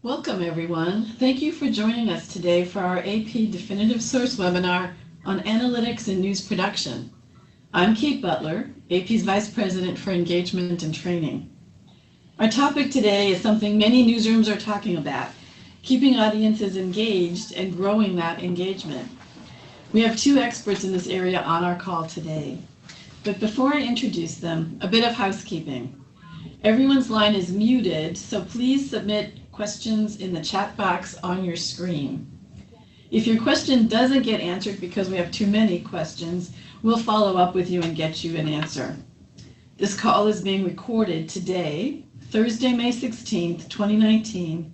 Welcome, everyone. Thank you for joining us today for our AP Definitive Source webinar on analytics and news production. I'm Kate Butler, AP's Vice President for Engagement and Training. Our topic today is something many newsrooms are talking about, keeping audiences engaged and growing that engagement. We have two experts in this area on our call today. But before I introduce them, a bit of housekeeping. Everyone's line is muted, so please submit questions in the chat box on your screen. If your question doesn't get answered because we have too many questions, we'll follow up with you and get you an answer. This call is being recorded today, Thursday, May 16th, 2019,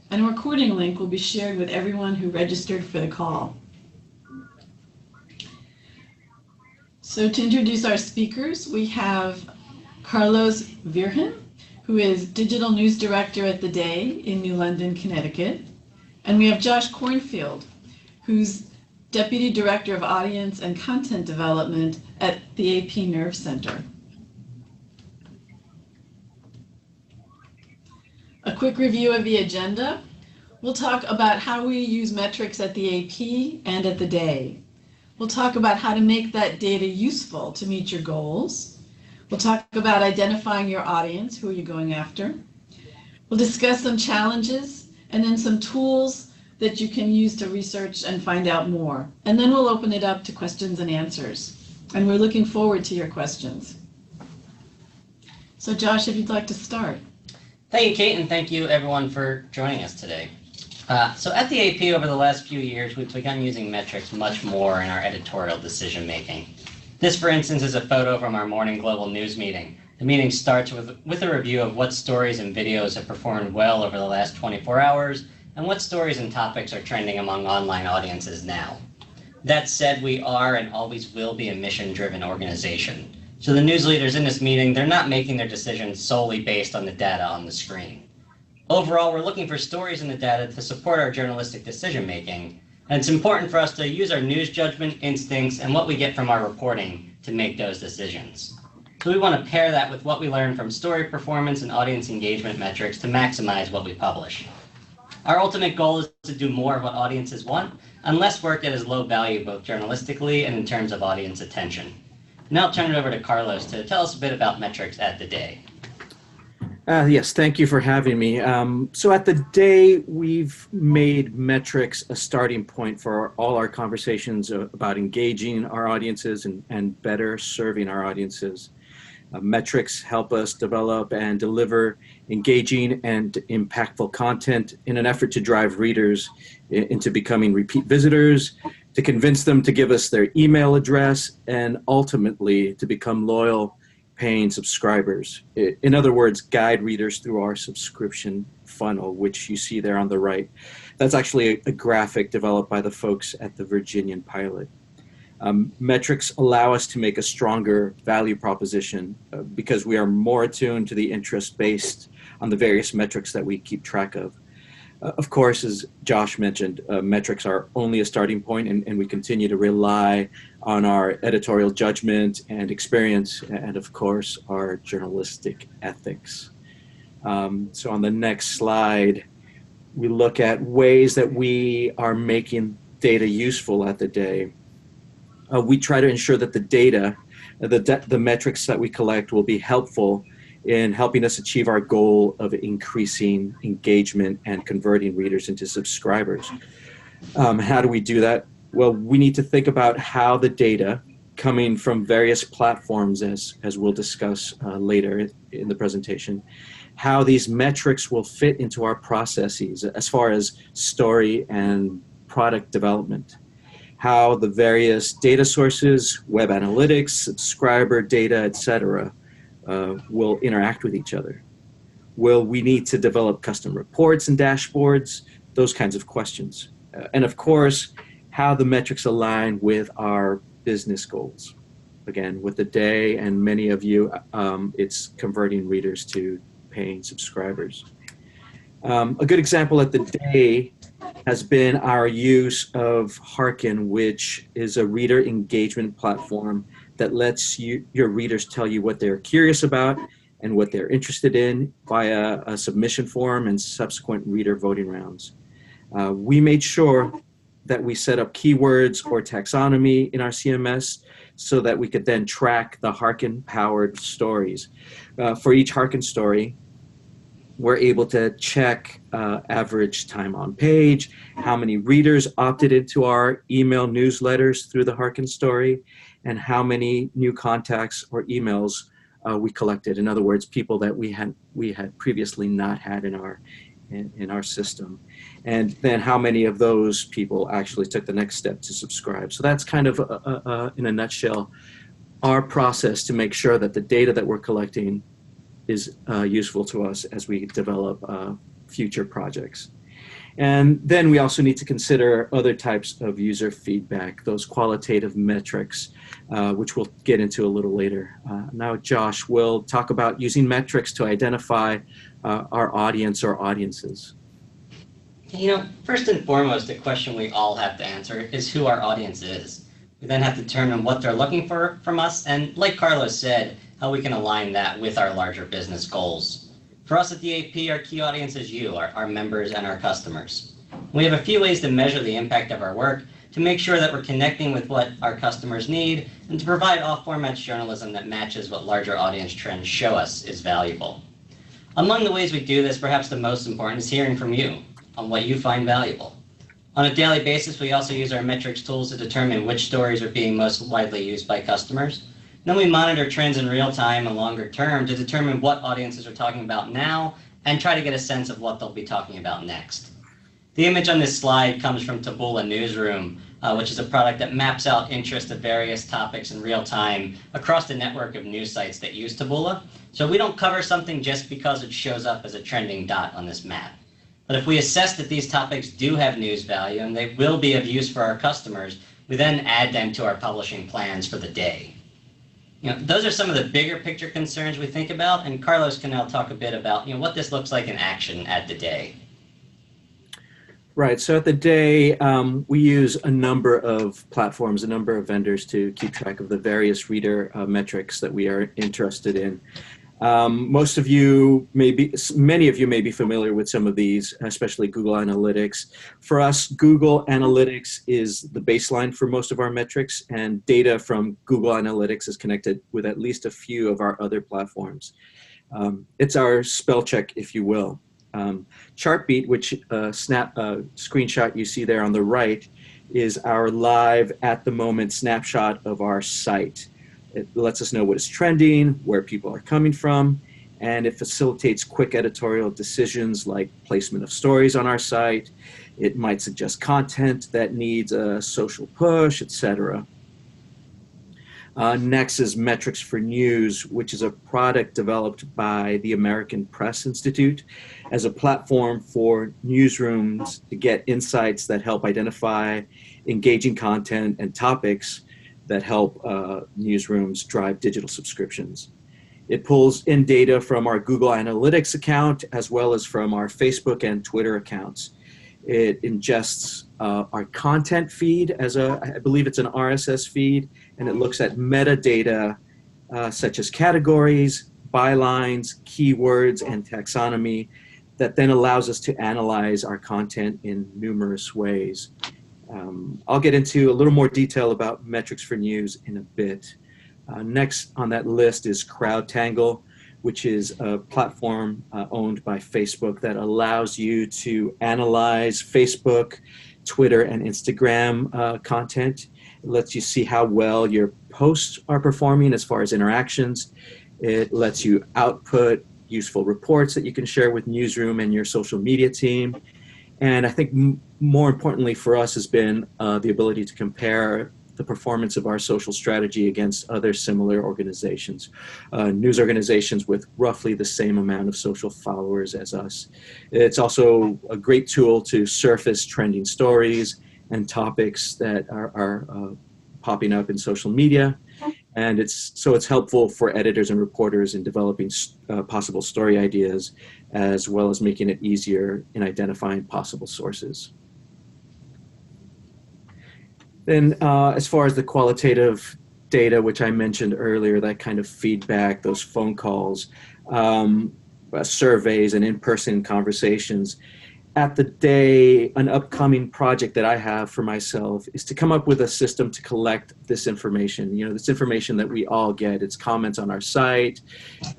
and a recording link will be shared with everyone who registered for the call. So to introduce our speakers, we have Carlos Virgen, who is Digital News Director at The Day in New London, Connecticut. And we have Josh Cornfield, who's Deputy Director of Audience and Content Development at the AP Nerve Center. A quick review of the agenda. We'll talk about how we use metrics at the AP and at The Day. We'll talk about how to make that data useful to meet your goals. We'll talk about identifying your audience, who are you going after. We'll discuss some challenges and then some tools that you can use to research and find out more. And then we'll open it up to questions and answers. And we're looking forward to your questions. So Josh, if you'd like to start. Thank you, Kate, and thank you everyone for joining us today. So at the AP over the last few years, we've begun using metrics much more in our editorial decision making. This, for instance, is a photo from our morning global news meeting. The meeting starts with a review of what stories and videos have performed well over the last 24 hours and what stories and topics are trending among online audiences now. That said, we are and always will be a mission-driven organization. So the news leaders in this meeting, they're not making their decisions solely based on the data on the screen. Overall, we're looking for stories in the data to support our journalistic decision making. And it's important for us to use our news judgment, instincts, and what we get from our reporting to make those decisions. So we want to pair that with what we learn from story performance and audience engagement metrics to maximize what we publish. Our ultimate goal is to do more of what audiences want, and less work that is low value both journalistically and in terms of audience attention. Now I'll turn it over to Carlos to tell us a bit about metrics at The Day. Yes, thank you for having me. So at The Day, we've made metrics a starting point for all our conversations about engaging our audiences and better serving our audiences. Metrics help us develop and deliver engaging and impactful content in an effort to drive readers into becoming repeat visitors, to convince them to give us their email address, and ultimately to become loyal paying subscribers. In other words, guide readers through our subscription funnel, which you see there on the right. That's actually a graphic developed by the folks at the Virginian Pilot. Metrics allow us to make a stronger value proposition because we are more attuned to the interest based on the various metrics that we keep track of. Of course, as Josh mentioned, metrics are only a starting point, and we continue to rely on our editorial judgment and experience, and of course, our journalistic ethics. So on the next slide, we look at ways that we are making data useful at The Day. We try to ensure that the data, the metrics that we collect will be helpful in helping us achieve our goal of increasing engagement and converting readers into subscribers. How do we do that? Well, we need to think about how the data coming from various platforms, as we'll discuss later in the presentation, how these metrics will fit into our processes as far as story and product development, how the various data sources, web analytics, subscriber data, etc., will interact with each other. Will we need to develop custom reports and dashboards? Those kinds of questions. And of course, how the metrics align with our business goals. Again, with The Day and many of you, it's converting readers to paying subscribers. A good example at The Day has been our use of Hearken, which is a reader engagement platform that lets your readers tell you what they're curious about and what they're interested in via a submission form and subsequent reader voting rounds. We made sure that we set up keywords or taxonomy in our CMS so that we could then track the Harken-powered stories. For each Harken story, we're able to check average time on page, how many readers opted into our email newsletters through the Harken story, and how many new contacts or emails we collected. In other words, people that we had previously not had in our system. And then how many of those people actually took the next step to subscribe. So that's kind of, in a nutshell, our process to make sure that the data that we're collecting is useful to us as we develop future projects. And then we also need to consider other types of user feedback, those qualitative metrics, which we'll get into a little later. Now, Josh will talk about using metrics to identify our audience or audiences. You know, first and foremost, the question we all have to answer is who our audience is. We then have to determine what they're looking for from us, and like Carlos said, how we can align that with our larger business goals. For us at the AP, our key audience is you, our members and our customers. We have a few ways to measure the impact of our work to make sure that we're connecting with what our customers need and to provide off-format journalism that matches what larger audience trends show us is valuable. Among the ways we do this, perhaps the most important is hearing from you on what you find valuable. On a daily basis, we also use our metrics tools to determine which stories are being most widely used by customers. Then we monitor trends in real time and longer term to determine what audiences are talking about now and try to get a sense of what they'll be talking about next. The image on this slide comes from Taboola Newsroom, which is a product that maps out interest of various topics in real time across the network of news sites that use Taboola. So we don't cover something just because it shows up as a trending dot on this map. But if we assess that these topics do have news value and they will be of use for our customers, we then add them to our publishing plans for the day. You know, those are some of the bigger picture concerns we think about, and Carlos can now talk a bit about what this looks like in action at the day. Right, so at the day, we use a number of platforms, a number of vendors to keep track of the various reader metrics that we are interested in. Many of you may be familiar with some of these, especially Google Analytics. For us, Google Analytics is the baseline for most of our metrics, and data from Google Analytics is connected with at least a few of our other platforms. It's our spell check, if you will. Chartbeat, which screenshot you see there on the right, is our live at the moment snapshot of our site. It lets us know what is trending, where people are coming from, and it facilitates quick editorial decisions like placement of stories on our site. It might suggest content that needs a social push, etc. Next is Metrics for News, which is a product developed by the American Press Institute as a platform for newsrooms to get insights that help identify engaging content and topics that help newsrooms drive digital subscriptions. It pulls in data from our Google Analytics account as well as from our Facebook and Twitter accounts. It ingests our content feed as I believe it's an RSS feed, and it looks at metadata such as categories, bylines, keywords, and taxonomy that then allows us to analyze our content in numerous ways. I'll get into a little more detail about Metrics for News in a bit. Next on that list is CrowdTangle, which is a platform owned by Facebook that allows you to analyze Facebook, Twitter, and Instagram content. It lets you see how well your posts are performing as far as interactions. It lets you output useful reports that you can share with Newsroom and your social media team. And I think more importantly for us has been the ability to compare the performance of our social strategy against other similar organizations, news organizations with roughly the same amount of social followers as us. It's also a great tool to surface trending stories and topics that are popping up in social media. And it's helpful for editors and reporters in developing possible story ideas, as well as making it easier in identifying possible sources. Then as far as the qualitative data, which I mentioned earlier, that kind of feedback, those phone calls, surveys, and in-person conversations. At the day, an upcoming project that I have for myself is to come up with a system to collect this information. This information that we all get. It's comments on our site,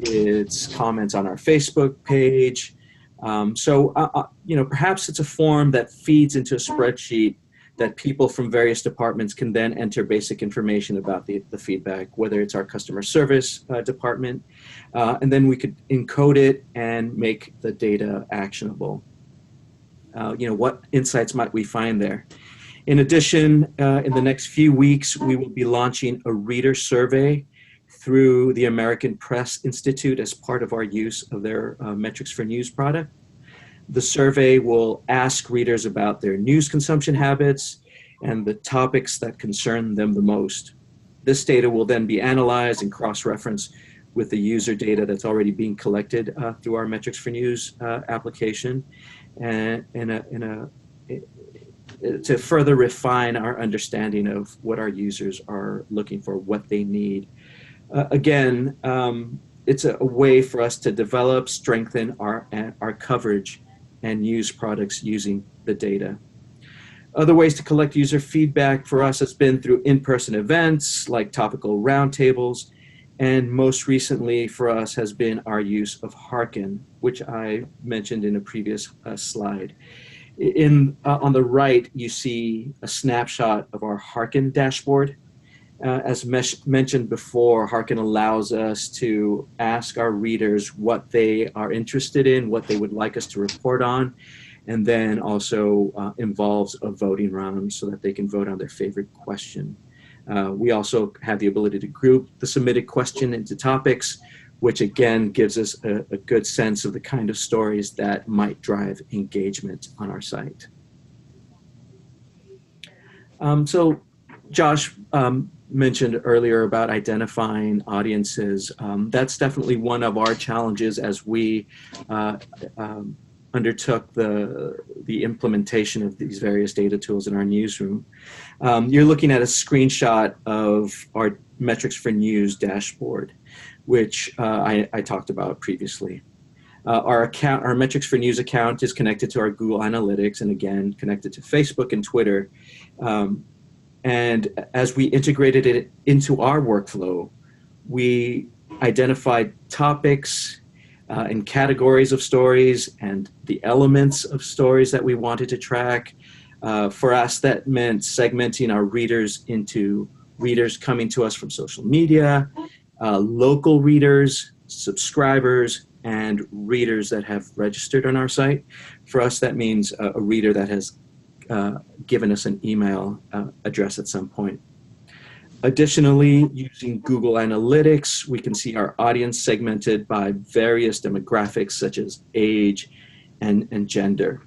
it's comments on our Facebook page. Perhaps it's a form that feeds into a spreadsheet that people from various departments can then enter basic information about the feedback, whether it's our customer service department, and then we could encode it and make the data actionable. What insights might we find there? In addition, in the next few weeks, we will be launching a reader survey through the American Press Institute as part of our use of their Metrics for News product. The survey will ask readers about their news consumption habits and the topics that concern them the most. This data will then be analyzed and cross-referenced with the user data that's already being collected through our Metrics for News application, and to further refine our understanding of what our users are looking for, what they need. It's a way for us to develop, strengthen our coverage and use products using the data. Other ways to collect user feedback for us has been through in-person events like topical roundtables, and most recently for us has been our use of Harken, which I mentioned in a previous slide. On the right, you see a snapshot of our Harken dashboard. As mentioned before, Harken allows us to ask our readers what they are interested in, what they would like us to report on, and then also involves a voting round so that they can vote on their favorite question. We also have the ability to group the submitted question into topics, which again gives us a good sense of the kind of stories that might drive engagement on our site. So Josh mentioned earlier about identifying audiences. That's definitely one of our challenges as we undertook the implementation of these various data tools in our newsroom. You're looking at a screenshot of our Metrics for News dashboard, which I talked about previously. Our Metrics for News account is connected to our Google Analytics, and again, connected to Facebook and Twitter. And as we integrated it into our workflow, we identified topics and categories of stories and the elements of stories that we wanted to track. For us, that meant segmenting our readers into readers coming to us from social media, local readers, subscribers, and readers that have registered on our site. For us, that means a reader that has given us an email address at some point. Additionally, using Google Analytics, we can see our audience segmented by various demographics such as age and gender.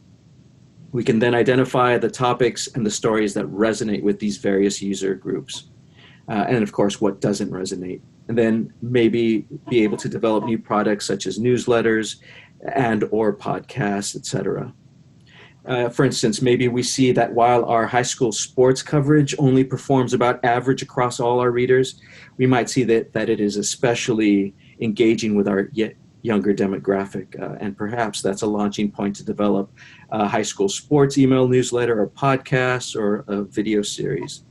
We can then identify the topics and the stories that resonate with these various user groups. And of course, what doesn't resonate. And then maybe be able to develop new products such as newsletters and or podcasts, etc. For instance, maybe we see that while our high school sports coverage only performs about average across all our readers, we might see that it is especially engaging with our younger demographic. And perhaps that's a launching point to develop a high school sports email newsletter or podcast or a video series.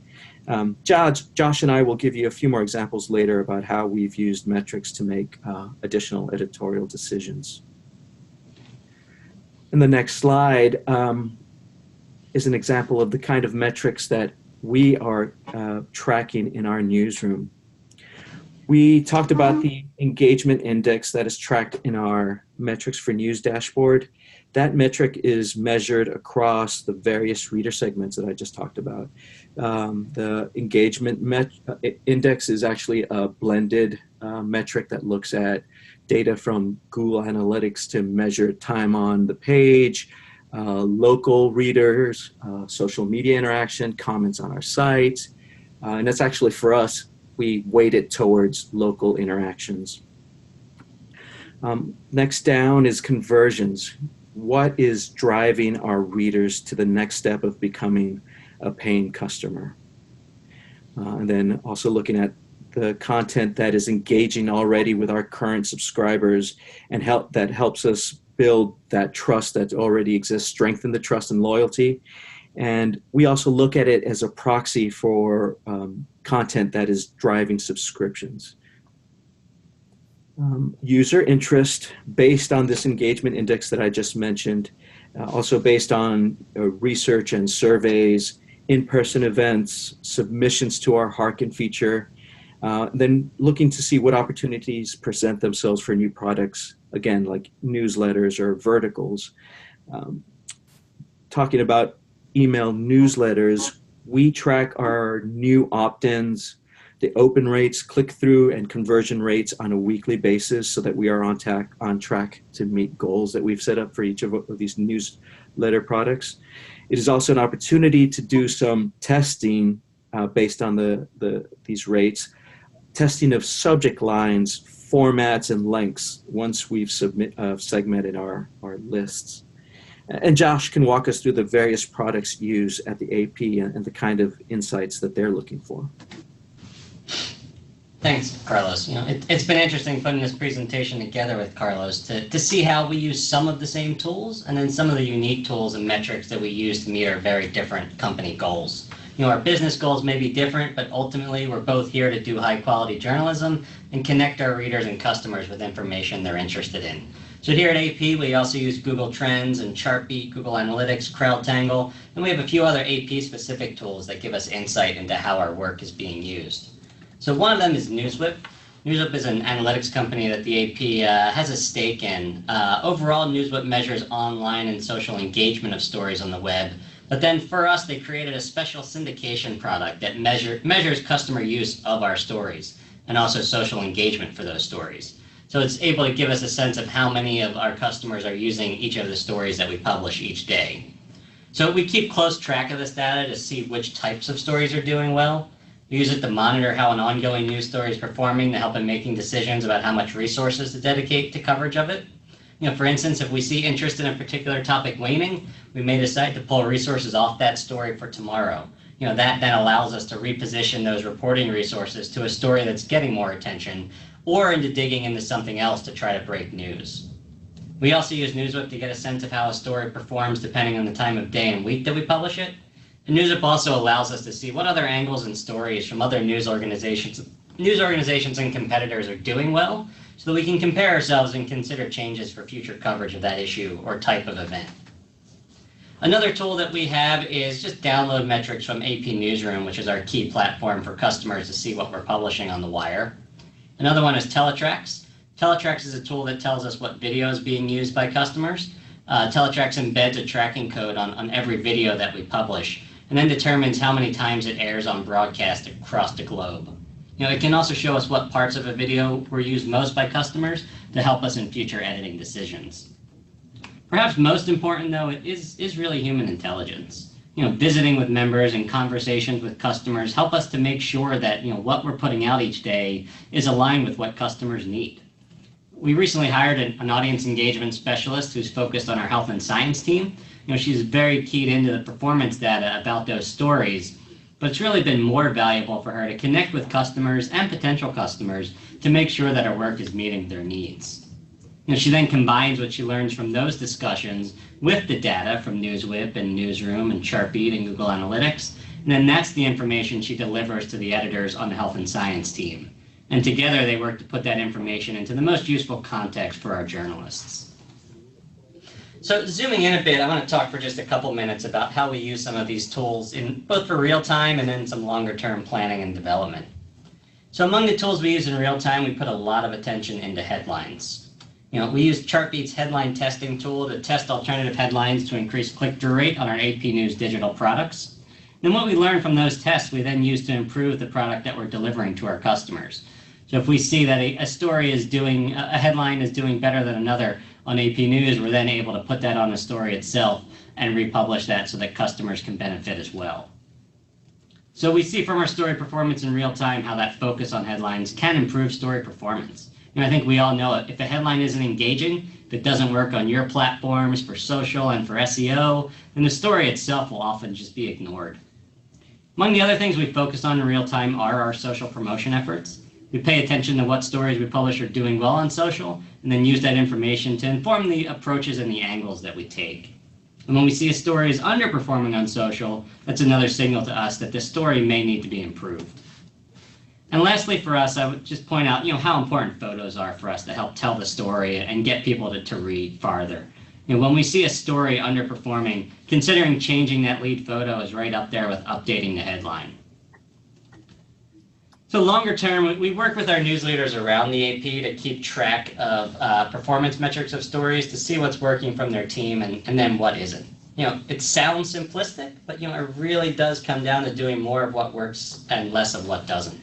Josh and I will give you a few more examples later about how we've used metrics to make additional editorial decisions. And the next slide is an example of the kind of metrics that we are tracking in our newsroom. We talked about the engagement index that is tracked in our Metrics for News dashboard. That metric is measured across the various reader segments that I just talked about. The engagement index is actually a blended metric that looks at data from Google Analytics to measure time on the page, local readers, social media interaction, comments on our site. And that's actually for us, we weight it towards local interactions. Next down is conversions. What is driving our readers to the next step of becoming a paying customer? And then also looking at the content that is engaging already with our current subscribers and that helps us build that trust that already exists, strengthen the trust and loyalty. And we also look at it as a proxy for content that is driving subscriptions. User interest based on this engagement index that I just mentioned, also based on research and surveys, in-person events, submissions to our Hearken feature, then looking to see what opportunities present themselves for new products, again, like newsletters or verticals. Talking about email newsletters, we track our new opt-ins, the open rates, click-through, and conversion rates on a weekly basis so that we are on track to meet goals that we've set up for each of these newsletter products. It is also an opportunity to do some testing based on these rates, testing of subject lines, formats, and lengths once we've segmented our lists. And Josh can walk us through the various products used at the AP and the kind of insights that they're looking for. Thanks, Carlos. It's been interesting putting this presentation together with Carlos to see how we use some of the same tools and then some of the unique tools and metrics that we use to meet our very different company goals. Our business goals may be different, but ultimately we're both here to do high quality journalism and connect our readers and customers with information they're interested in. So here at AP, we also use Google Trends and Chartbeat, Google Analytics, CrowdTangle, and we have a few other AP-specific tools that give us insight into how our work is being used. So one of them is NewsWhip. NewsWhip is an analytics company that the AP has a stake in. Overall, NewsWhip measures online and social engagement of stories on the web. But then for us, they created a special syndication product that measures customer use of our stories and also social engagement for those stories. So it's able to give us a sense of how many of our customers are using each of the stories that we publish each day. So we keep close track of this data to see which types of stories are doing well. We use it to monitor how an ongoing news story is performing to help in making decisions about how much resources to dedicate to coverage of it. For instance, if we see interest in a particular topic waning, we may decide to pull resources off that story for tomorrow. That then allows us to reposition those reporting resources to a story that's getting more attention or into digging into something else to try to break news. We also use NewsWhip to get a sense of how a story performs depending on the time of day and week that we publish it. And NewsWhip also allows us to see what other angles and stories from other news organizations and competitors are doing well, so that we can compare ourselves and consider changes for future coverage of that issue or type of event. Another tool that we have is just download metrics from AP Newsroom, which is our key platform for customers to see what we're publishing on the wire. Another one is Teletrax. Teletrax is a tool that tells us what video is being used by customers. Teletrax embeds a tracking code on every video that we publish, and then determines how many times it airs on broadcast across the globe. It can also show us what parts of a video were used most by customers to help us in future editing decisions. Perhaps most important, though, is really human intelligence. Visiting with members and conversations with customers help us to make sure that what we're putting out each day is aligned with what customers need. We recently hired an audience engagement specialist who's focused on our health and science team. She's very keyed into the performance data about those stories, but it's really been more valuable for her to connect with customers and potential customers to make sure that our work is meeting their needs. She then combines what she learns from those discussions with the data from NewsWhip and Newsroom and Chartbeat and Google Analytics, and then that's the information she delivers to the editors on the health and science team. And together they work to put that information into the most useful context for our journalists. So zooming in a bit, I want to talk for just a couple minutes about how we use some of these tools in both for real time and then some longer term planning and development. So among the tools we use in real time, we put a lot of attention into headlines. We use Chartbeat's headline testing tool to test alternative headlines to increase click-through rate on our AP News digital products. Then what we learn from those tests, we then use to improve the product that we're delivering to our customers. So if we see that a headline is doing better than another on AP News, we're then able to put that on the story itself and republish that so that customers can benefit as well. So we see from our story performance in real time how that focus on headlines can improve story performance. I think we all know it. If a headline isn't engaging, if it doesn't work on your platforms for social and for SEO, then the story itself will often just be ignored. Among the other things we focus on in real time are our social promotion efforts. We pay attention to what stories we publish are doing well on social, and then use that information to inform the approaches and the angles that we take. And when we see a story is underperforming on social, that's another signal to us that this story may need to be improved. And lastly, for us, I would just point out, how important photos are for us to help tell the story and get people to read farther. When we see a story underperforming, considering changing that lead photo is right up there with updating the headline. So longer term, we work with our news leaders around the AP to keep track of performance metrics of stories, to see what's working from their team and then what isn't. It sounds simplistic, but it really does come down to doing more of what works and less of what doesn't.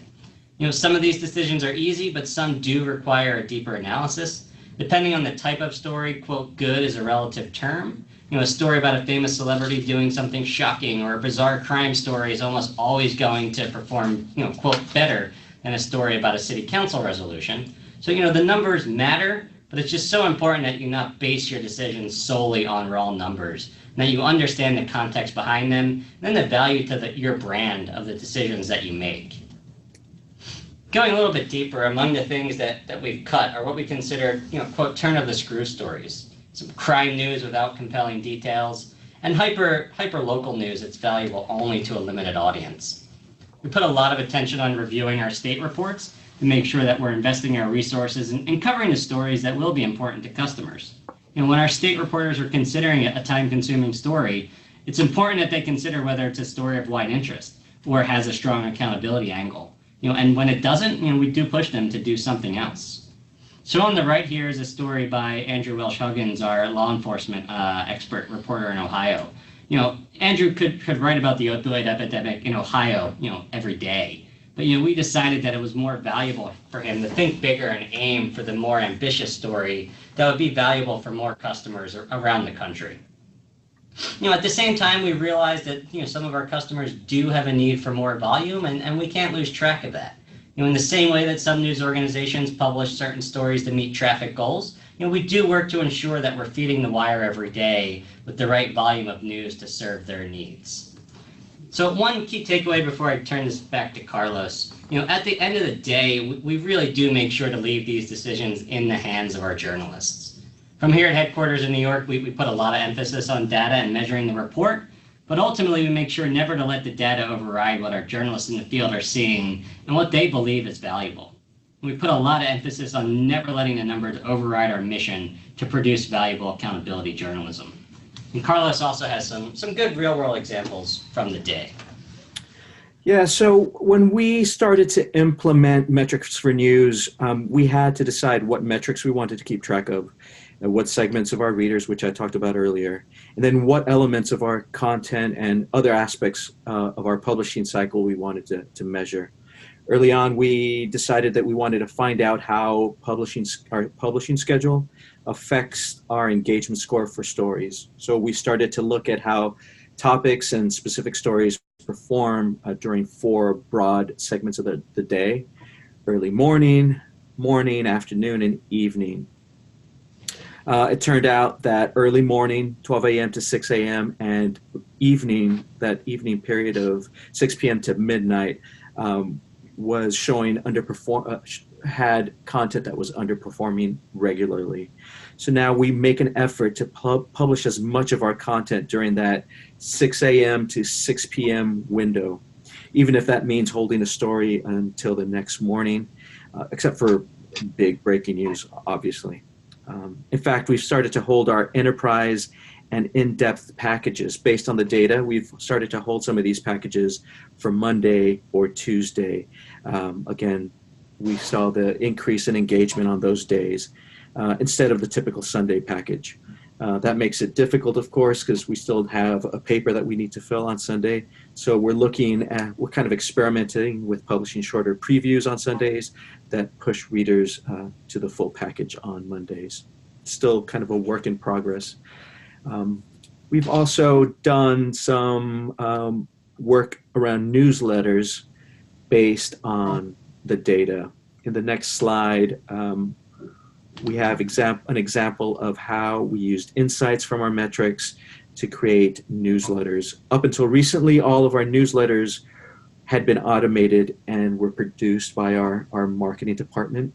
Some of these decisions are easy, but some do require a deeper analysis. Depending on the type of story, quote, good is a relative term. A story about a famous celebrity doing something shocking or a bizarre crime story is almost always going to perform, quote, better than a story about a city council resolution. So, the numbers matter, but it's just so important that you not base your decisions solely on raw numbers, and that you understand the context behind them, and then the value to your brand of the decisions that you make. Going a little bit deeper, among the things that we've cut are what we consider, quote, turn of the screw stories. Some crime news without compelling details, and hyper local news that's valuable only to a limited audience. We put a lot of attention on reviewing our state reports to make sure that we're investing our resources in covering the stories that will be important to customers. When our state reporters are considering a time-consuming story, it's important that they consider whether it's a story of wide interest or has a strong accountability angle. And when it doesn't, we do push them to do something else. So on the right here is a story by Andrew Welsh-Huggins, our law enforcement expert reporter in Ohio. Andrew could write about the opioid epidemic in Ohio, every day. But, we decided that it was more valuable for him to think bigger and aim for the more ambitious story that would be valuable for more customers around the country. At the same time, we realized that, some of our customers do have a need for more volume, and we can't lose track of that. In the same way that some news organizations publish certain stories to meet traffic goals, we do work to ensure that we're feeding the wire every day with the right volume of news to serve their needs. So one key takeaway before I turn this back to Carlos, at the end of the day, we really do make sure to leave these decisions in the hands of our journalists. From here at headquarters in New York, we put a lot of emphasis on data and measuring the report, but ultimately we make sure never to let the data override what our journalists in the field are seeing and what they believe is valuable. We put a lot of emphasis on never letting the numbers override our mission to produce valuable accountability journalism. And Carlos also has some good real-world examples from the day. Yeah, so when we started to implement metrics for news, we had to decide what metrics we wanted to keep track of, and what segments of our readers, which I talked about earlier, and then what elements of our content and other aspects of our publishing cycle we wanted to measure. Early on, we decided that we wanted to find out how our publishing schedule affects our engagement score for stories. So we started to look at how topics and specific stories perform during 4 broad segments of the day: early morning, afternoon, and evening. It turned out that early morning, 12 a.m. to 6 a.m., and evening, that evening period of 6 p.m. to midnight, was showing had content that was underperforming regularly. So now we make an effort to publish as much of our content during that 6 a.m. to 6 p.m. window, even if that means holding a story until the next morning, except for big breaking news, obviously. In fact, we've started to hold our enterprise and in-depth packages based on the data. We've started to hold some of these packages for Monday or Tuesday. Again, we saw the increase in engagement on those days instead of the typical Sunday package. That makes it difficult, of course, because we still have a paper that we need to fill on Sunday. So we're kind of experimenting with publishing shorter previews on Sundays that push readers to the full package on Mondays. Still kind of a work in progress. We've also done some work around newsletters based on the data. In the next slide, we have an example of how we used insights from our metrics to create newsletters. Up until recently, all of our newsletters had been automated and were produced by our marketing department.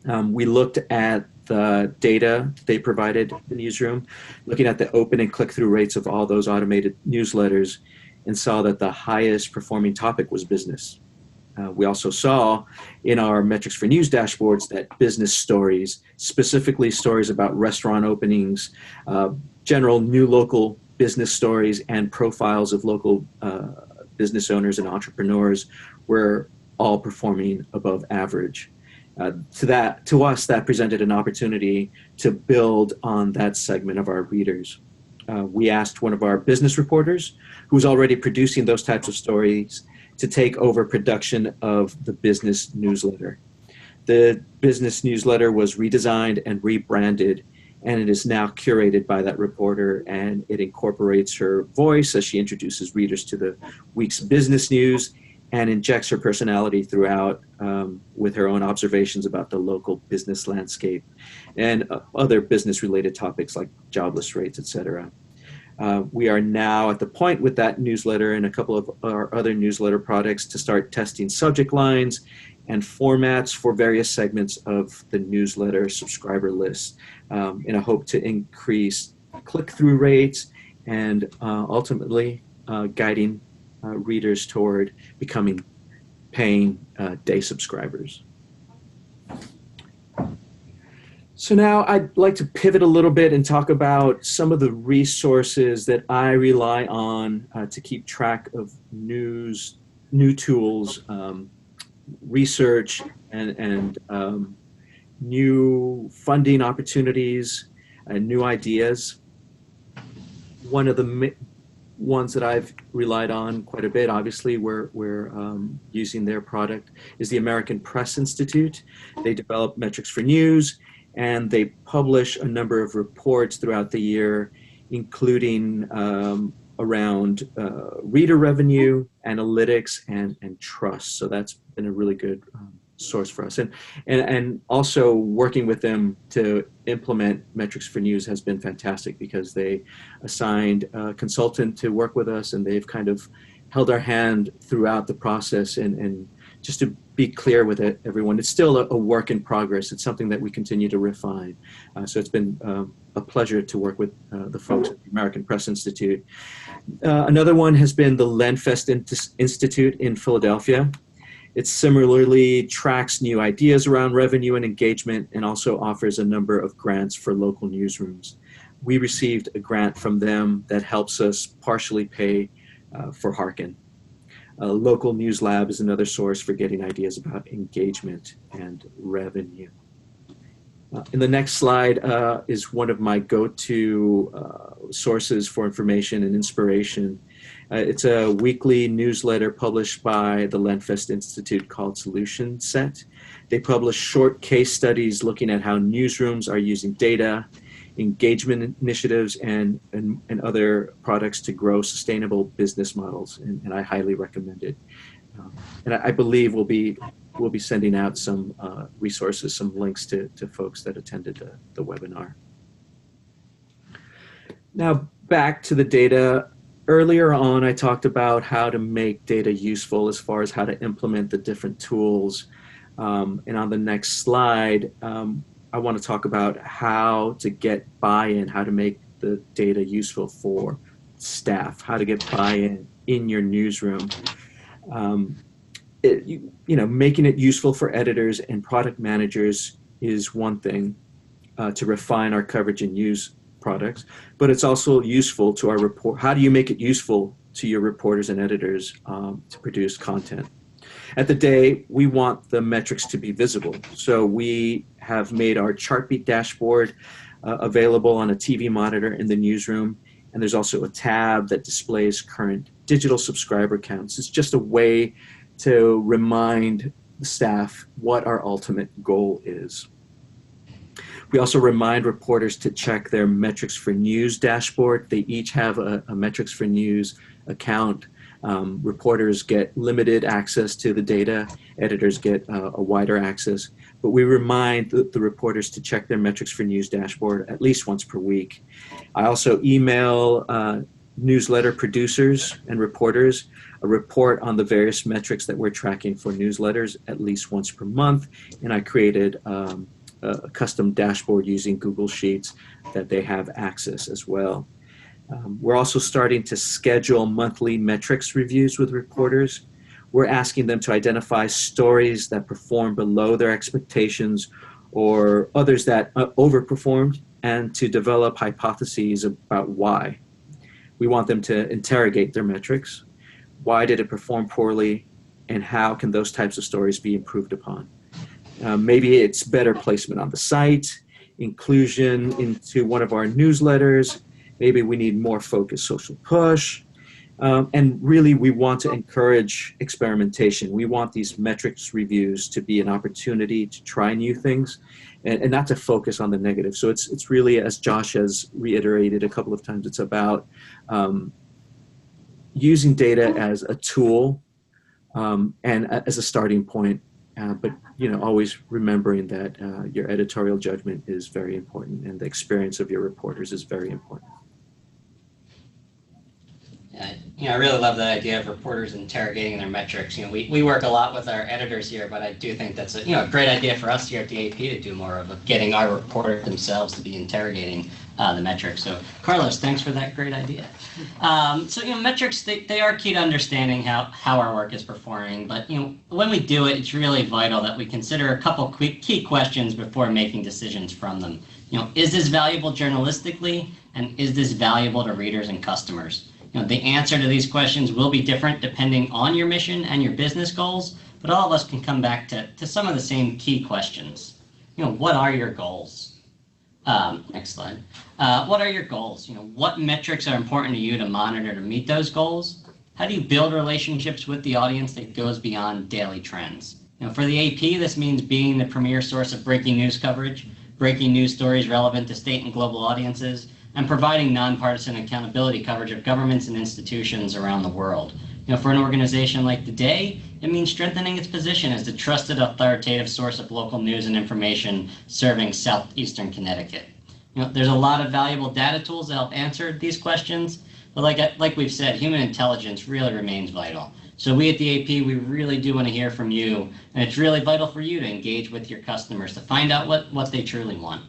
We looked at the data they provided the newsroom, looking at the open and click-through rates of all those automated newsletters, and saw that the highest performing topic was business. We also saw in our metrics for news dashboards that business stories, specifically stories about restaurant openings, general new local business stories, and profiles of local business owners and entrepreneurs were all performing above average. To us, that presented an opportunity to build on that segment of our readers. We asked one of our business reporters, who was already producing those types of stories, to take over production of the business newsletter. The business newsletter was redesigned and rebranded, and it is now curated by that reporter, and it incorporates her voice as she introduces readers to the week's business news and injects her personality throughout with her own observations about the local business landscape and other business-related topics like jobless rates, etc. We are now at the point with that newsletter and a couple of our other newsletter products to start testing subject lines and formats for various segments of the newsletter subscriber list in a hope to increase click-through rates and ultimately guiding readers toward becoming paying day subscribers. So now I'd like to pivot a little bit and talk about some of the resources that I rely on to keep track of news, new tools, research, and new funding opportunities and new ideas. One of the ones that I've relied on quite a bit, obviously we're using their product, is the American Press Institute. They develop metrics for news, and they publish a number of reports throughout the year, including around reader revenue, analytics, and trust. So that's been a really good source for us. And also working with them to implement metrics for news has been fantastic, because they assigned a consultant to work with us, and they've kind of held our hand throughout the process. And just to be clear with it, everyone, it's still a work in progress. It's something that we continue to refine. So it's been a pleasure to work with the folks at the American Press Institute. Another one has been the Lenfest Institute in Philadelphia. It similarly tracks new ideas around revenue and engagement, and also offers a number of grants for local newsrooms. We received a grant from them that helps us partially pay for Hearken. Local News Lab is another source for getting ideas about engagement and revenue. In the next slide is one of my go-to sources for information and inspiration. It's a weekly newsletter published by the Lenfest Institute called Solution Set. They publish short case studies looking at how newsrooms are using data, engagement initiatives, and other products to grow sustainable business models, and I highly recommend it. And I believe we'll be sending out some resources, some links to folks that attended the webinar. Now back to the data. Earlier on, I talked about how to make data useful as far as how to implement the different tools. And on the next slide, I want to talk about how to get buy-in, how to make the data useful for staff, how to get buy-in in your newsroom. Making it useful for editors and product managers is one thing to refine our coverage and use products, but it's also useful to our report. How do you make it useful to your reporters and editors to produce content? At the day, we want the metrics to be visible. So we have made our Chartbeat dashboard available on a TV monitor in the newsroom. And there's also a tab that displays current digital subscriber counts. It's just a way to remind the staff what our ultimate goal is. We also remind reporters to check their Metrics for News dashboard. They each have a Metrics for News account. Reporters get limited access to the data. Editors get a wider access. But we remind the reporters to check their Metrics for News dashboard at least once per week. I also email newsletter producers and reporters a report on the various metrics that we're tracking for newsletters at least once per month. And I created a custom dashboard using Google Sheets that they have access as well. We're also starting to schedule monthly metrics reviews with reporters. We're asking them to identify stories that perform below their expectations or others that overperformed, and to develop hypotheses about why. We want them to interrogate their metrics. Why did it perform poorly, and how can those types of stories be improved upon? Maybe it's better placement on the site, inclusion into one of our newsletters. Maybe we need more focused social push. And really, we want to encourage experimentation. We want these metrics reviews to be an opportunity to try new things and not to focus on the negative. So it's really, as Josh has reiterated a couple of times, it's about using data as a tool and as a starting point, but always remembering that your editorial judgment is very important and the experience of your reporters is very important. I really love that idea of reporters interrogating their metrics. We work a lot with our editors here, but I do think that's a great idea for us here at the AP to do more of getting our reporters themselves to be interrogating the metrics. So Carlos, thanks for that great idea. Metrics, they are key to understanding how our work is performing, but when we do it, it's really vital that we consider a couple key questions before making decisions from them. Is this valuable journalistically, and is this valuable to readers and customers? The answer to these questions will be different depending on your mission and your business goals, but all of us can come back to some of the same key questions. What are your goals? Next slide. What are your goals? What metrics are important to you to monitor to meet those goals? How do you build relationships with the audience that goes beyond daily trends? For the AP, this means being the premier source of breaking news coverage, breaking news stories relevant to state and global audiences, and providing nonpartisan accountability coverage of governments and institutions around the world. For an organization like The Day, it means strengthening its position as the trusted, authoritative source of local news and information serving southeastern Connecticut. There's a lot of valuable data tools that help answer these questions, but like we've said, human intelligence really remains vital. So we at the AP, we really do want to hear from you, and it's really vital for you to engage with your customers to find out what they truly want.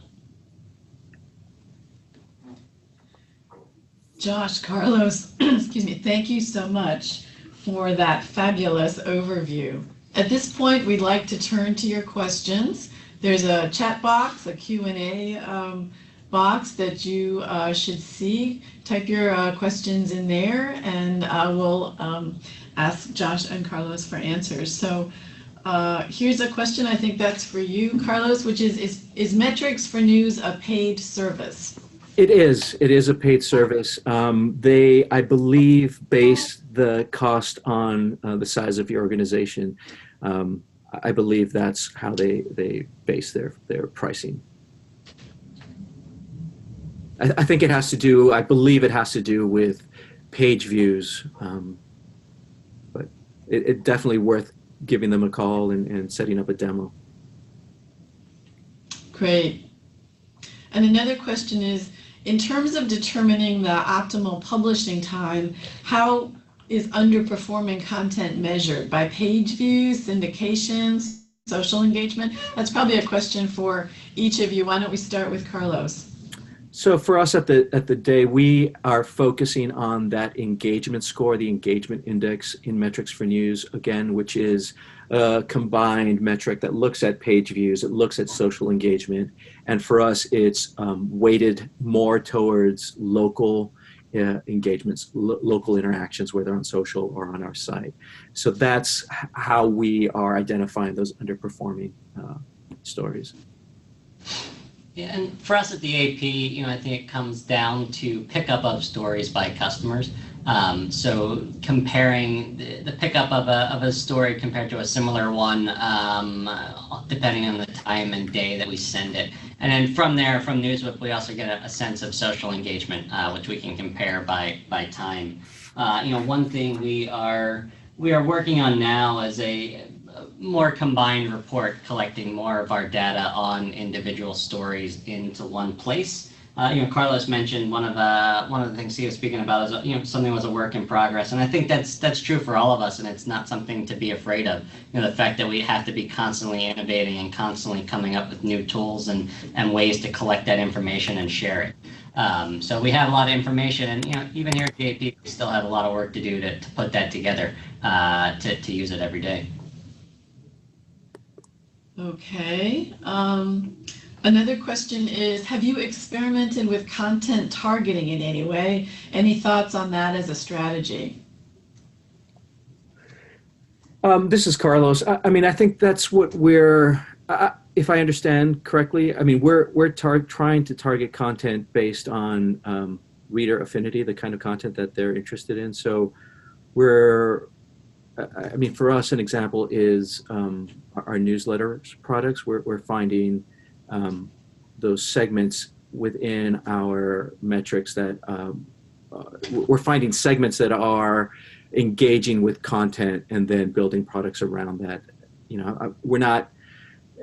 Josh, Carlos, excuse me, thank you so much for that fabulous overview. At this point, we'd like to turn to your questions. There's a chat box, a Q&A box that you should see. Type your questions in there, and we'll ask Josh and Carlos for answers. So here's a question, I think that's for you, Carlos, which is Metrics for News a paid service? It is. It is a paid service. They, I believe, base the cost on the size of your organization. I believe that's how they base their pricing. I think it has to do, I believe it has to do with page views, but it definitely worth giving them a call and setting up a demo. Great. And another question is, in terms of determining the optimal publishing time, how is underperforming content measured? By page views, syndications, social engagement? That's probably a question for each of you. Why don't we start with Carlos? So for us at the Day, we are focusing on that engagement score, the engagement index in Metrics for News, again, which is a combined metric that looks at page views, it looks at social engagement, and for us it's weighted more towards local engagements, local interactions, whether on social or on our site. So that's how we are identifying those underperforming stories. Yeah, and for us at the AP, I think it comes down to pickup of stories by customers. So comparing the pickup of a story compared to a similar one, depending on the time and day that we send it. And then from there, from NewsWhip, we also get a sense of social engagement, which we can compare by time. One thing we are working on now is a more combined report, collecting more of our data on individual stories into one place. Carlos mentioned one of the things he was speaking about is something was a work in progress, and I think that's true for all of us, and it's not something to be afraid of. The fact that we have to be constantly innovating and constantly coming up with new tools and ways to collect that information and share it. So we have a lot of information, and even here at the AP, we still have a lot of work to do to put that together to use it every day. Okay. Another question is, have you experimented with content targeting in any way? Any thoughts on that as a strategy? This is Carlos. I think that's what we're, if I understand correctly, we're trying to target content based on reader affinity, the kind of content that they're interested in. So for us, an example is our newsletter products. We're finding those segments within our metrics that we're finding segments that are engaging with content and then building products around that. We're not,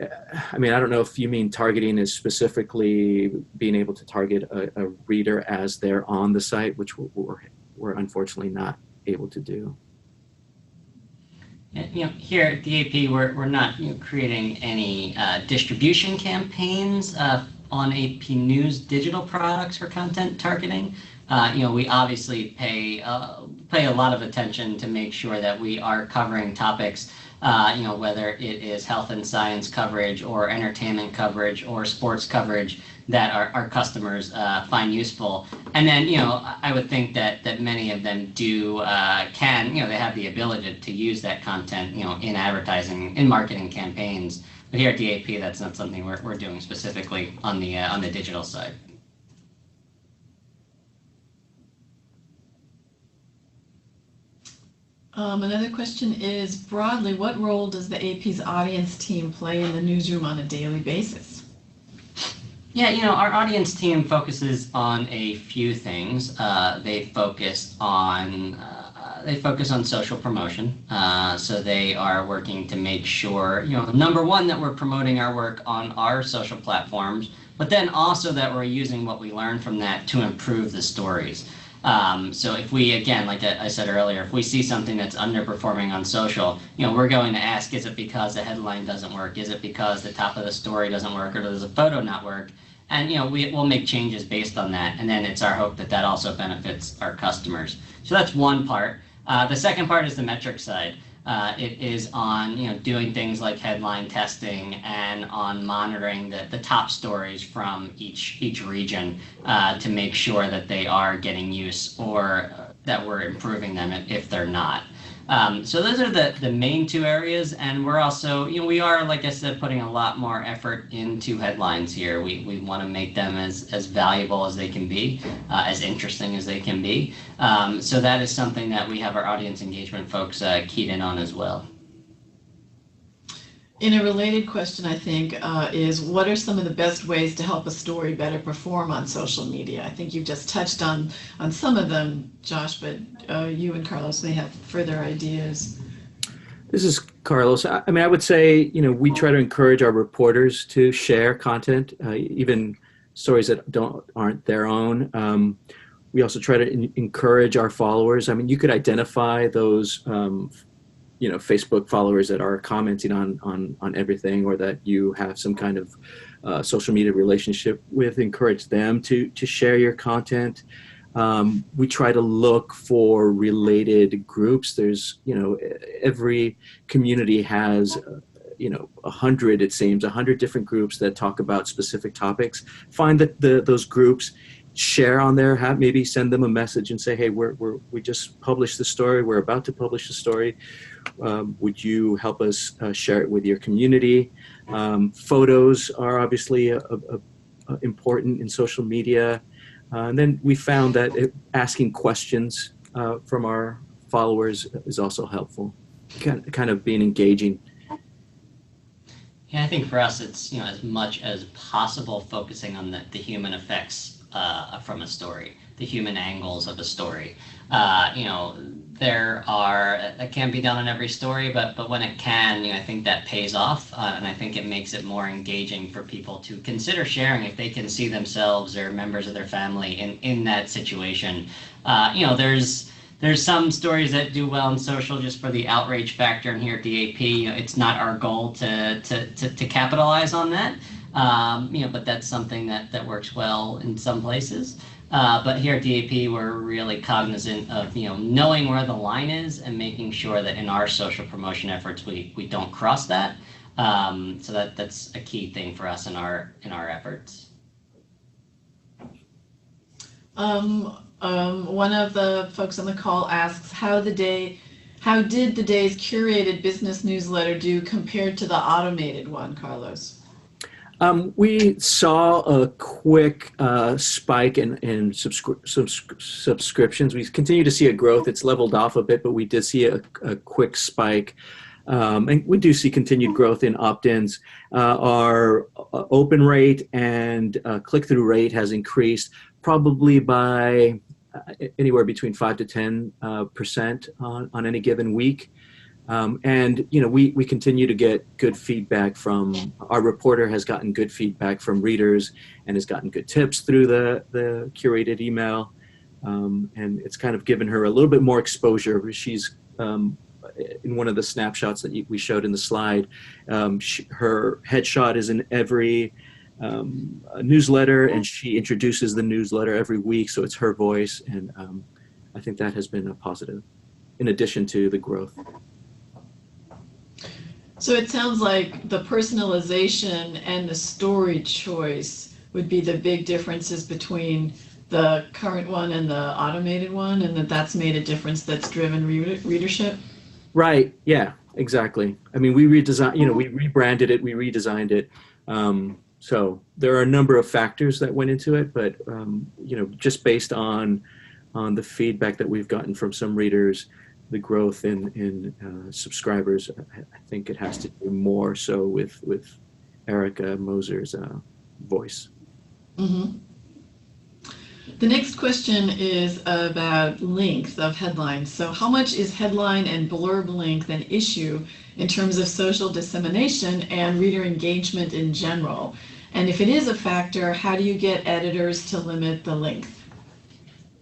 I don't know if you mean targeting is specifically being able to target a reader as they're on the site, which we're unfortunately not able to do. Here at the AP, we're not creating any distribution campaigns on AP News digital products for content targeting. We obviously pay a lot of attention to make sure that we are covering topics, whether it is health and science coverage or entertainment coverage or sports coverage that our customers find useful. And then, I would think that many of them they have the ability to use that content, in advertising, in marketing campaigns. But here at the AP, that's not something we're doing specifically on the digital side. Another question is, broadly, what role does the AP's audience team play in the newsroom on a daily basis? Yeah, our audience team focuses on a few things. They focus on social promotion. So they are working to make sure, number one, that we're promoting our work on our social platforms, but then also that we're using what we learn from that to improve the stories. So if we, again, like I said earlier, if we see something that's underperforming on social, we're going to ask, is it because the headline doesn't work? Is it because the top of the story doesn't work, or does the photo not work? And we'll make changes based on that, and then it's our hope that also benefits our customers. So that's one part. The second part is the metric side. It is on doing things like headline testing and on monitoring the top stories from each region to make sure that they are getting use or that we're improving them if they're not. So those are the main two areas, and we're also, we are, like I said, putting a lot more effort into headlines here. We want to make them as valuable as they can be, as interesting as they can be. So that is something that we have our audience engagement folks keyed in on as well. In a related question, I think, is what are some of the best ways to help a story better perform on social media? I think you've just touched on some of them, Josh, but you and Carlos may have further ideas. This is Carlos. I would say, we try to encourage our reporters to share content, even stories that aren't their own. We also try to encourage our followers. You could identify those Facebook followers that are commenting on everything, or that you have some kind of social media relationship with. Encourage them to share your content. We try to look for related groups. There's, every community has 100, it seems, 100 different groups that talk about specific topics. Find that those groups, share on there, maybe send them a message and say, hey, we just published the story, we're about to publish the story. Would you help us share it with your community? Photos are obviously important in social media. And then we found that asking questions from our followers is also helpful, kind of being engaging. Yeah, I think for us, it's, as much as possible focusing on the human effects from a story, the human angles of a story. You know, that can be done on every story, but when it can, you know, I think that pays off, and I think it makes it more engaging for people to consider sharing if they can see themselves or members of their family in that situation. You know, there's some stories that do well in social just for the outrage factor, and here at the AP, you know, it's not our goal to capitalize on that. You know, but that's something that works well in some places. But here at DAP, we're really cognizant of, you know, knowing where the line is and making sure that in our social promotion efforts, we don't cross that. So that's a key thing for us in our efforts. One of the folks on the call asks, how did the day's curated business newsletter do compared to the automated one, Carlos? We saw a quick spike in subscriptions. We continue to see a growth. It's leveled off a bit, but we did see a quick spike. And we do see continued growth in opt-ins. Our open rate and click-through rate has increased probably by anywhere between 5 to 10% on any given week. And, you know, we continue to get good feedback from, our reporter has gotten good feedback from readers and has gotten good tips through the curated email. And it's kind of given her a little bit more exposure. She's, in one of the snapshots that we showed in the slide, her headshot is in every newsletter, and she introduces the newsletter every week. So it's her voice. And I think that has been a positive in addition to the growth. So it sounds like the personalization and the story choice would be the big differences between the current one and the automated one, and that's made a difference that's driven readership? Right. Yeah, exactly. I mean, we rebranded it, we redesigned it. So there are a number of factors that went into it, but, you know, just based on the feedback that we've gotten from some readers, the growth in subscribers, I think it has to do more so with Erica Moser's voice. Mm-hmm. The next question is about length of headlines. So how much is headline and blurb length an issue in terms of social dissemination and reader engagement in general? And if it is a factor, how do you get editors to limit the length?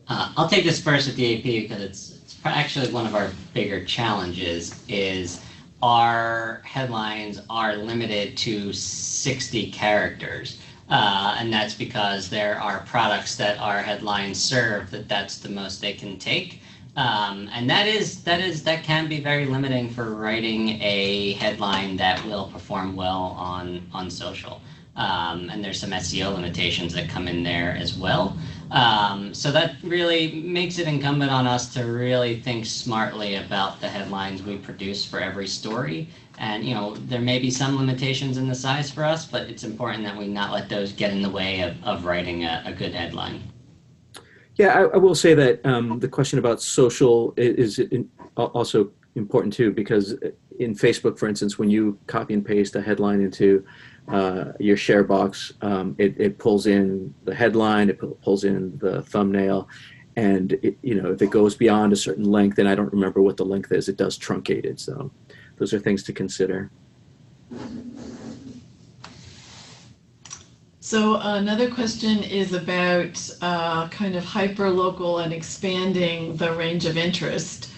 I'll take this first at the AP because it's actually one of our bigger challenges is our headlines are limited to 60 characters. And that's because there are products that our headlines serve that's the most they can take. And that can be very limiting for writing a headline that will perform well on social. And there's some SEO limitations that come in there as well. So that really makes it incumbent on us to really think smartly about the headlines we produce for every story. And, you know, there may be some limitations in the size for us, but it's important that we not let those get in the way of writing a good headline. Yeah, I will say that the question about social is also important too, because in Facebook, for instance, when you copy and paste a headline into your share box, it pulls in the headline, it pulls in the thumbnail, and you know, if it goes beyond a certain length, and I don't remember what the length is, it does truncate it. So those are things to consider. So another question is about kind of hyperlocal and expanding the range of interest.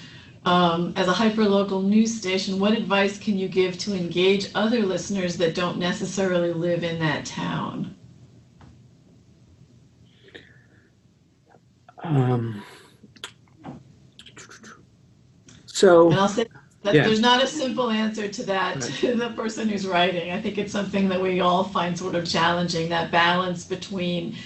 As a hyperlocal news station, what advice can you give to engage other listeners that don't necessarily live in that town? So, and I'll say that yeah. There's not a simple answer to that, right, to the person who's writing. I think it's something that we all find sort of challenging, that balance between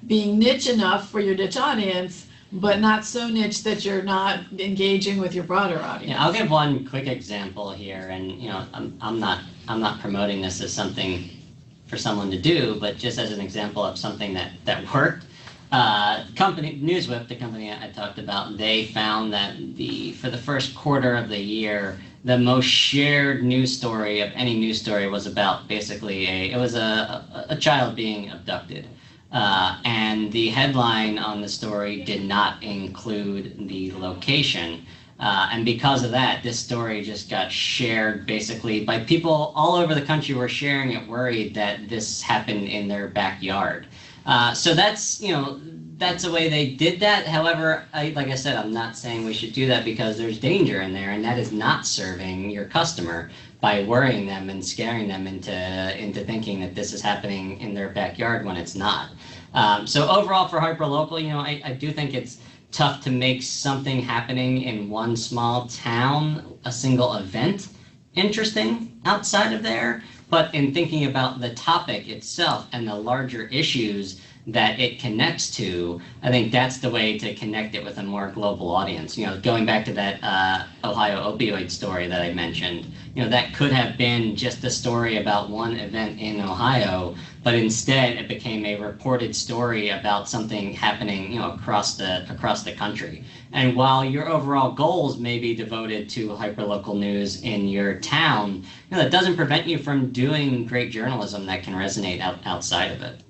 being niche enough for your niche audience, but not so niche that you're not engaging with your broader audience. Yeah, I'll give one quick example here, and you know, I'm not promoting this as something for someone to do, but just as an example of something that worked. NewsWhip, the company I talked about, they found that for the first quarter of the year, the most shared news story of any news story was about basically a child being abducted. And the headline on the story did not include the location. And because of that, this story just got shared basically by people all over the country were sharing it, worried that this happened in their backyard. So that's, that's the way they did that. However, like I said, I'm not saying we should do that because there's danger in there, and that is not serving your customer by worrying them and scaring them into thinking that this is happening in their backyard when it's not. So overall, for hyperlocal, I do think it's tough to make something happening in one small town, a single event, interesting outside of there. But in thinking about the topic itself and the larger issues that it connects to, I think that's the way to connect it with a more global audience. Going back to that Ohio opioid story that I mentioned, that could have been just a story about one event in Ohio, but instead it became a reported story about something happening, across the country. And while your overall goals may be devoted to hyperlocal news in your town, that doesn't prevent you from doing great journalism that can resonate outside of it.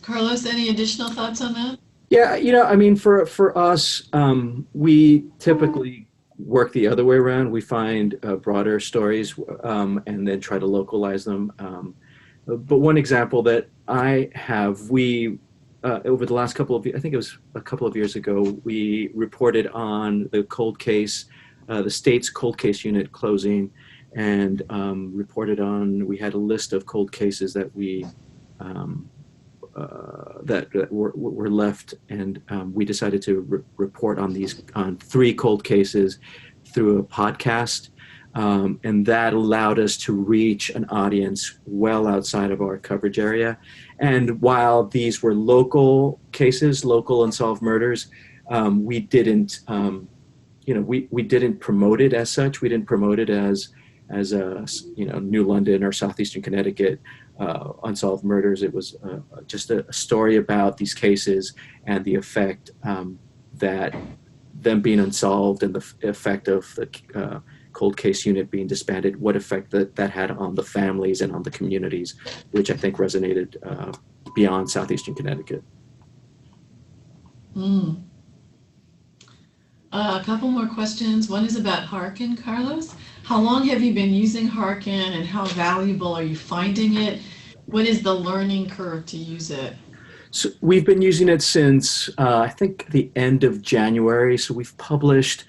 Carlos, any additional thoughts on that? Yeah, I mean, for us, we typically work the other way around. We find broader stories and then try to localize them. But one example that I have, we over the last I think it was a couple of years ago, we reported on the cold case, the state's cold case unit closing, and reported on. We had a list of cold cases that we. That were left, and we decided to report on 3 cold cases through a podcast, and that allowed us to reach an audience well outside of our coverage area. And while these were local cases, local unsolved murders, we didn't, we didn't promote it as such. We didn't promote it as New London or Southeastern Connecticut unsolved murders. It was just a story about these cases and the effect that them being unsolved and the effect of the cold case unit being disbanded, what effect that had on the families and on the communities, which I think resonated beyond Southeastern Connecticut. A couple more questions. One is about Hearken, Carlos. How long have you been using Hearken, and how valuable are you finding it? What is the learning curve to use it? So we've been using it since I think the end of January. So we've published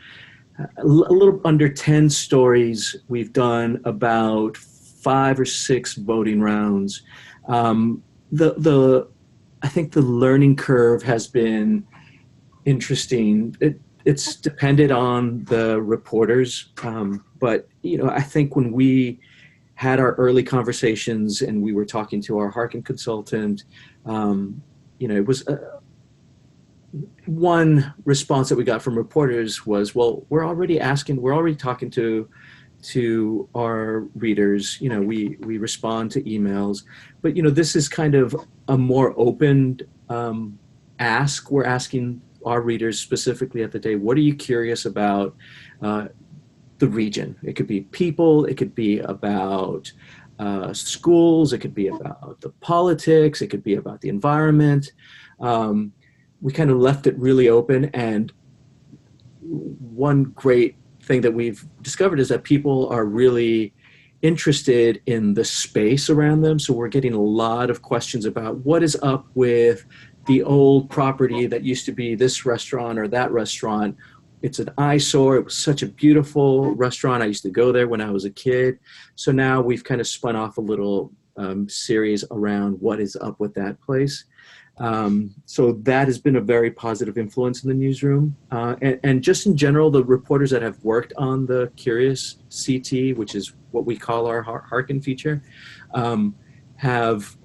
a little under 10 stories. We've done about 5 or 6 voting rounds. I think the learning curve has been interesting. It's depended on the reporters, but I think when we had our early conversations and we were talking to our Hearken consultant, it was one response that we got from reporters was, well, we're already talking to our readers. We respond to emails, but this is kind of a more open ask. We're asking our readers specifically at the day, what are you curious about the region? It could be people, it could be about schools, it could be about the politics, it could be about the environment. We kind of left it really open, and one great thing that we've discovered is that people are really interested in the space around them. So we're getting a lot of questions about what is up with the old property that used to be this restaurant or that restaurant. It's an eyesore. It was such a beautiful restaurant. I used to go there when I was a kid. So now we've kind of spun off a little series around what is up with that place. So that has been a very positive influence in the newsroom. And just in general, the reporters that have worked on the Curious CT, which is what we call our Hearken feature, have,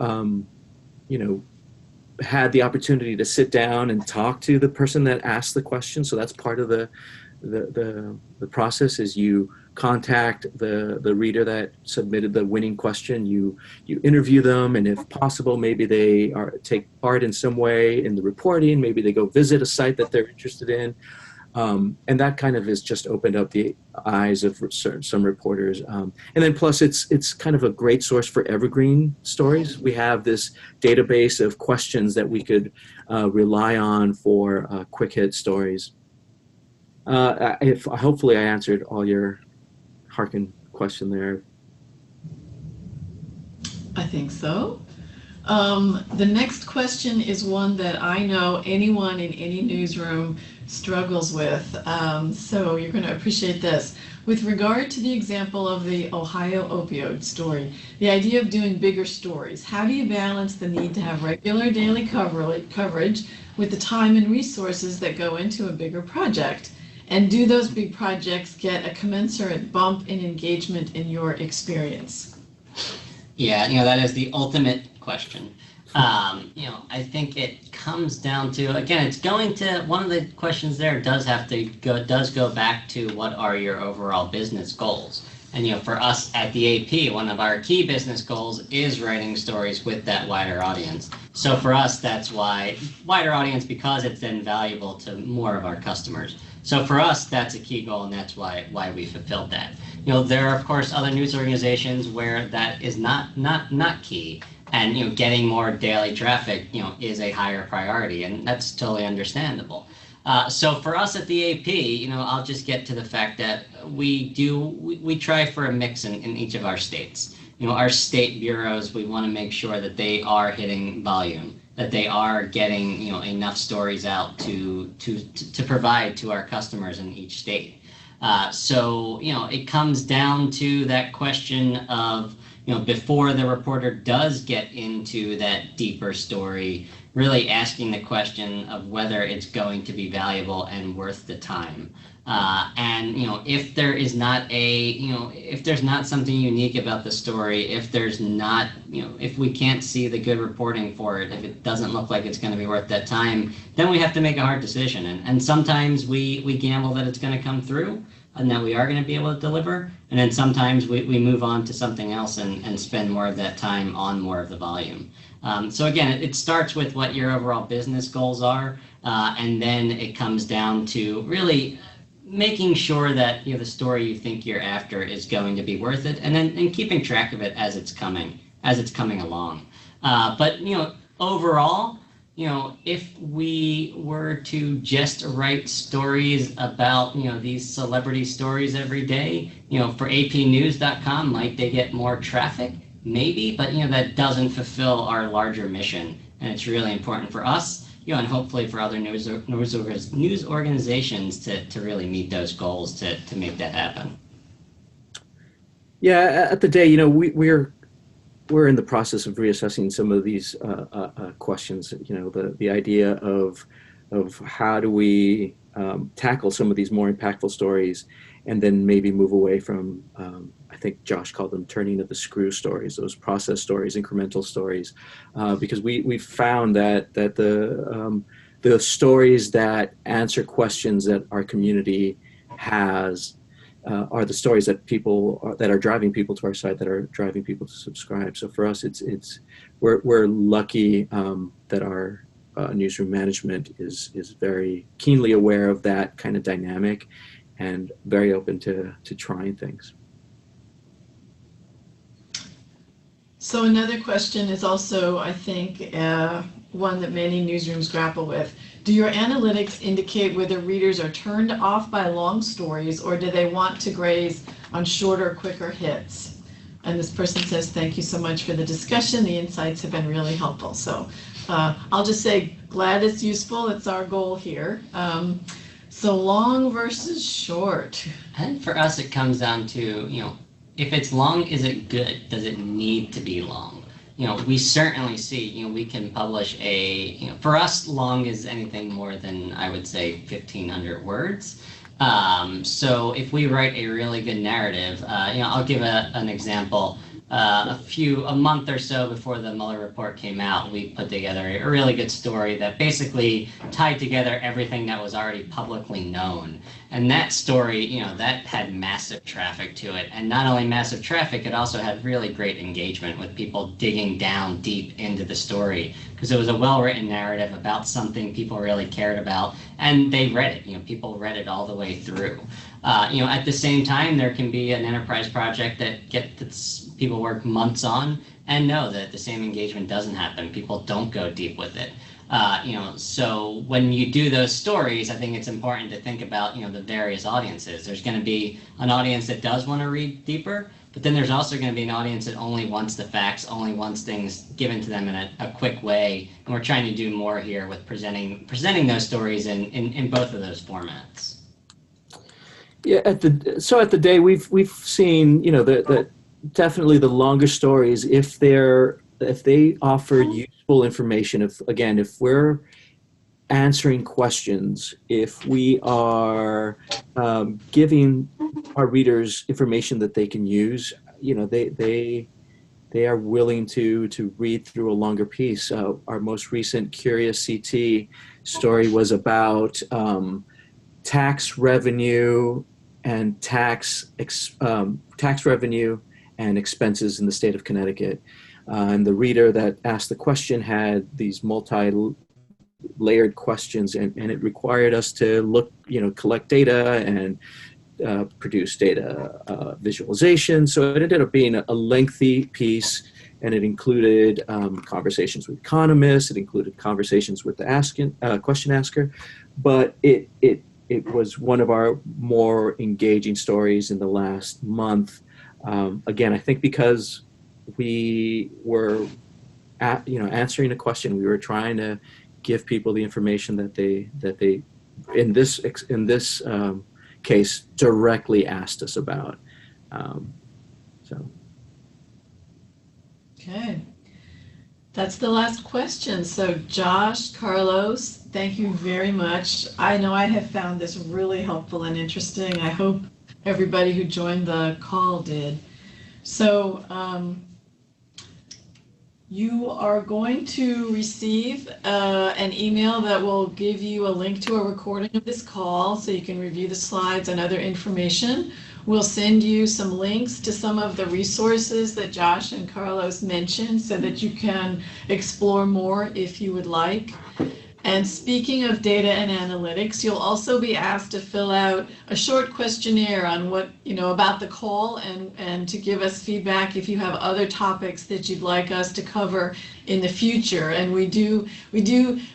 had the opportunity to sit down and talk to the person that asked the question. So that's part of the process. Is you contact the reader that submitted the winning question. You interview them, and if possible, maybe they take part in some way in the reporting. Maybe they go visit a site that they're interested in. And that kind of has just opened up the eyes of some reporters. And then plus it's kind of a great source for evergreen stories. We have this database of questions that we could rely on for quick hit stories. If hopefully I answered all your Harkin question there. I think so. The next question is one that I know anyone in any newsroom struggles with. So you're going to appreciate this. With regard to the example of the Ohio opioid story, the idea of doing bigger stories, how do you balance the need to have regular daily coverage with the time and resources that go into a bigger project? And do those big projects get a commensurate bump in engagement in your experience? Yeah, that is the ultimate question. I think it comes down to, again, it's going to, one of the questions there does go back to what are your overall business goals. And, for us at the AP, one of our key business goals is writing stories with that wider audience. So for us, that's why wider audience, because it's then valuable to more of our customers. So for us, that's a key goal, and that's why we fulfilled that. There are, of course, other news organizations where that is not key. And getting more daily traffic is a higher priority, and that's totally understandable. So for us at the AP, I'll just get to the fact that we try for a mix in each of our states. Our state bureaus, we want to make sure that they are hitting volume, that they are getting enough stories out to provide to our customers in each state. So it comes down to that question of before the reporter does get into that deeper story, really asking the question of whether it's going to be valuable and worth the time. And if there is not if there's not something unique about the story, if there's not, if we can't see the good reporting for it, if it doesn't look like it's going to be worth that time, then we have to make a hard decision. And sometimes we gamble that it's going to come through and that we are going to be able to deliver. And then sometimes we move on to something else and spend more of that time on more of the volume. So again, it starts with what your overall business goals are, and then it comes down to really making sure that the story you think you're after is going to be worth it, and then keeping track of it as it's coming along. But overall, if we were to just write stories about these celebrity stories every day, for apnews.com, might they get more traffic? Maybe, but that doesn't fulfill our larger mission, and it's really important for us, and hopefully for other news organizations to really meet those goals to make that happen. Yeah, at the day, we're in the process of reassessing some of these questions. The idea of how do we tackle some of these more impactful stories, and then maybe move away from I think Josh called them turning of the screw stories, those process stories, incremental stories, because we've found that the stories that answer questions that our community has are the stories that that are driving people to our site, that are driving people to subscribe. So for us, we're lucky that our newsroom management is very keenly aware of that kind of dynamic and very open to trying things. So another question is also, I think, one that many newsrooms grapple with. Do your analytics indicate whether readers are turned off by long stories, or do they want to graze on shorter, quicker hits? And this person says, thank you so much for the discussion. The insights have been really helpful. So I'll just say, glad it's useful. It's our goal here. So long versus short. I think for us, it comes down to, if it's long, is it good? Does it need to be long? We certainly see, we can publish for us, long is anything more than, I would say, 1,500 words. So if we write a really good narrative, I'll give an example. a month or so before the Mueller report came out, we put together a really good story that basically tied together everything that was already publicly known. And that story, that had massive traffic to it. And not only massive traffic, it also had really great engagement with people digging down deep into the story, because it was a well-written narrative about something people really cared about, and they read it. People read it all the way through. At the same time, there can be an enterprise project that people work months on and know that the same engagement doesn't happen. People don't go deep with it. So when you do those stories, I think it's important to think about, the various audiences. There's going to be an audience that does want to read deeper, but then there's also going to be an audience that only wants the facts, only wants things given to them in a quick way. And we're trying to do more here with presenting those stories in both of those formats. Yeah, at the day we've seen, definitely the longer stories, if they offer useful information, if we're answering questions, if we are giving our readers information that they can use, they are willing to read through a longer piece. Our most recent Curious CT story was about tax revenue and tax revenue and expenses in the state of Connecticut. And the reader that asked the question had these multi-layered questions, and it required us to look, collect data and produce data visualization. So it ended up being a lengthy piece, and it included conversations with economists, it included conversations with the question asker, but it was one of our more engaging stories in the last month. Again, I think because we were answering a question, we were trying to give people the information that they in this case directly asked us about. Okay. That's the last question. So Josh, Carlos, thank you very much. I know I have found this really helpful and interesting. I hope everybody who joined the call did. So you are going to receive an email that will give you a link to a recording of this call so you can review the slides and other information. We'll send you some links to some of the resources that Josh and Carlos mentioned so that you can explore more if you would like. And speaking of data and analytics, you'll also be asked to fill out a short questionnaire on what, about the call and to give us feedback if you have other topics that you'd like us to cover in the future. And we do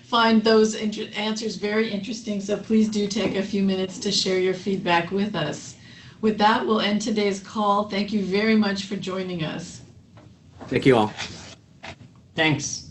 find those answers very interesting, so please do take a few minutes to share your feedback with us. With that, we'll end today's call. Thank you very much for joining us. Thank you all. Thanks.